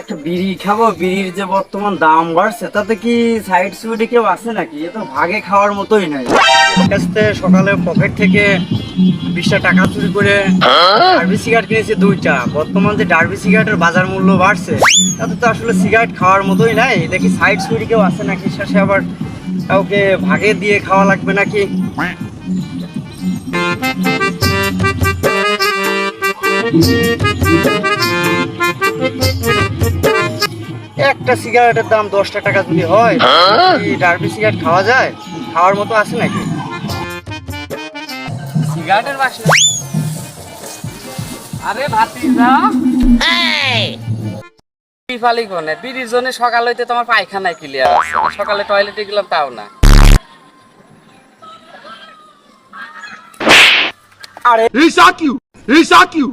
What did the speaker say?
একটা বিড়ি খাবো, বিড়ির যে বর্তমান দাম বাড়ছে তাতে কি সাইড সুইডে কেউ আছে নাকি? এ তো ভাগে খাওয়ার মতোই নাই। কাছতে সকালে পকেট থেকে 20টা টাকা চুরি করে ডার্বি সিগারেট কিনেছি 2টা। বর্তমান যে ডার্বি সিগারেটের বাজার মূল্য বাড়ছে তাতে তো আসলে সিগারেট খাওয়ার মতোই নাই। দেখি সাইড সুইডে কেউ আছে নাকি, শেষে আবার কাউকে ভাগে দিয়ে খাওয়া লাগবে নাকি। একটা সিগারেটের দাম 10টা টাকা যদি হয়, কি ডার্বি সিগারেট খাওয়া যায়? খাওয়ার মতো আছে নাকি? সিগারেটের বাসনা। আরে ভাতিজা, বিফালি কোনে বিড়ির জন্য সকাল হইতে তোমার পায়খানায় ক্লিয়ার আছে, সকালে টয়লেটে গেলাম তাও না। আরে He shock you. He shock you.